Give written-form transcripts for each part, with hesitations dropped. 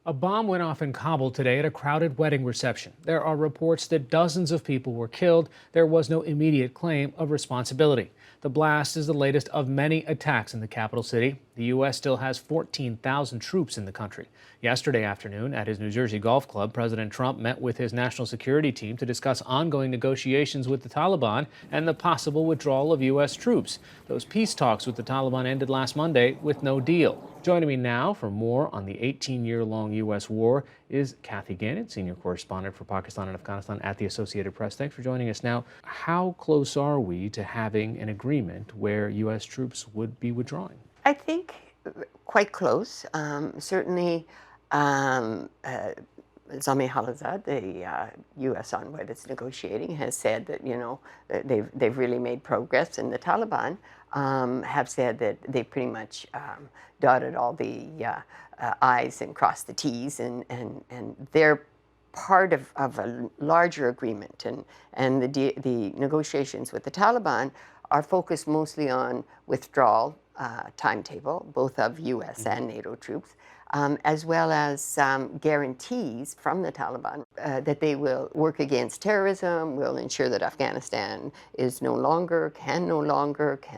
A bomb went off in Kabul today at a crowded wedding reception. There are reports that dozens of people were killed. There was no immediate claim of responsibility. The blast is the latest of many attacks in the capital city. The U.S. still has 14,000 troops in the country. Yesterday afternoon, at his New Jersey golf club, President Trump met with his national security team to discuss ongoing negotiations with the Taliban and the possible withdrawal of U.S. troops. Those peace talks with the Taliban ended last Monday with no deal. Joining me now for more on the 18-year-long U.S. war is Kathy Gannon, senior correspondent for Pakistan and Afghanistan at the Associated Press. Thanks for joining us. Now, how close are we to having an agreement where U.S. troops would be withdrawing? I think quite close. Certainly, Zalmay Khalilzad, the U.S. envoy that's negotiating, has said that that they've really made progress, and the Taliban have said that they pretty much dotted all the I's and crossed the T's, and they're part of a larger agreement, and the negotiations with the Taliban are focused mostly on withdrawal timetable, both of U.S. and NATO troops, as well as guarantees from the Taliban that they will work against terrorism, will ensure that Afghanistan is can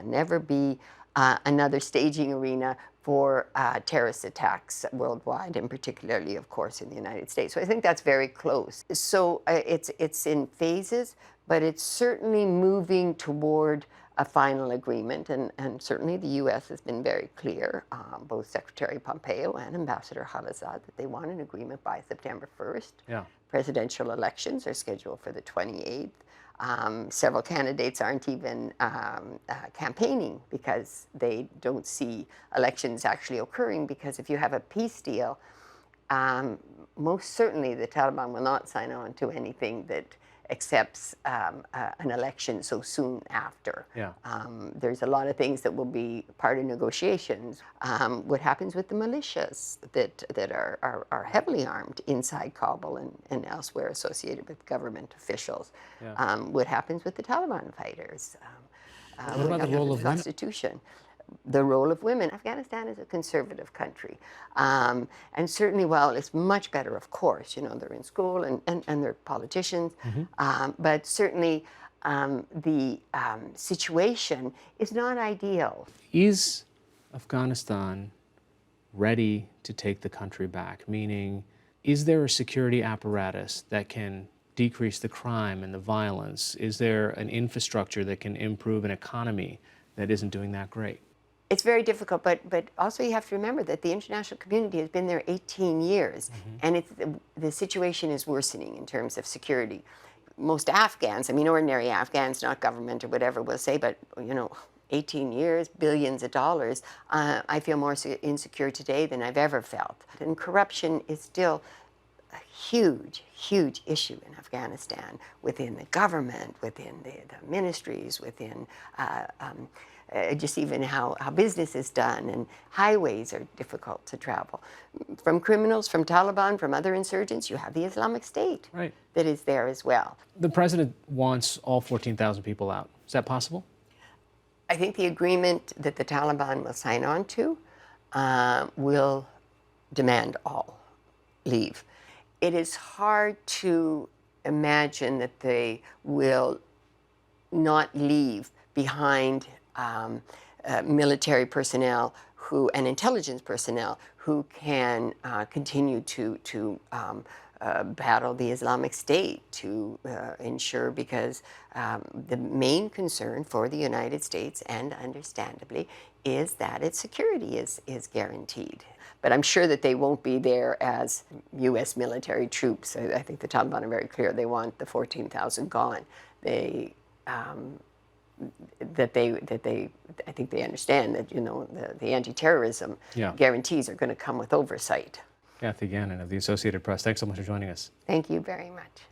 never be another staging arena for terrorist attacks worldwide, and particularly, of course, in the United States. So I think that's very close. So it's in phases, but it's certainly moving toward a final agreement, and certainly the U.S. has been very clear, both Secretary Pompeo and Ambassador Khalilzad, that they want an agreement by September 1st. Yeah. Presidential elections are scheduled for the 28th. Several candidates aren't even campaigning because they don't see elections actually occurring, because if you have a peace deal, most certainly the Taliban will not sign on to anything that accepts an election so soon after. Yeah. There's a lot of things that will be part of negotiations. What happens with the militias that are heavily armed inside Kabul and elsewhere associated with government officials? Yeah. What happens with the Taliban fighters? What about the role of women? Constitution. The role of women. Afghanistan is a conservative country. And certainly, while it's much better, of course, they're in school and they're politicians, but certainly the situation is not ideal. Is Afghanistan ready to take the country back? Meaning, is there a security apparatus that can decrease the crime and the violence? Is there an infrastructure that can improve an economy that isn't doing that great? It's very difficult, but also you have to remember that the international community has been there 18 years, and the situation is worsening in terms of security. Most Afghans, ordinary Afghans, not government or whatever, will say, but 18 years, billions of dollars, I feel more insecure today than I've ever felt. And corruption is still a huge, huge issue in Afghanistan, within the government, within the ministries, within just even how business is done, and highways are difficult to travel. From criminals, from Taliban, from other insurgents, you have the Islamic State that is there as well. The president wants all 14,000 people out. Is that possible? I think the agreement that the Taliban will sign on to will demand all leave. It is hard to imagine that they will not leave behind military personnel and intelligence personnel who can continue to battle the Islamic State, to ensure, because the main concern for the United States, and understandably, is that its security is guaranteed. But I'm sure that they won't be there as U.S. military troops. I think the Taliban are very clear. They want the 14,000 gone. I think they understand that the anti-terrorism guarantees are going to come with oversight. Kathy Gannon of the Associated Press, thanks so much for joining us. Thank you very much.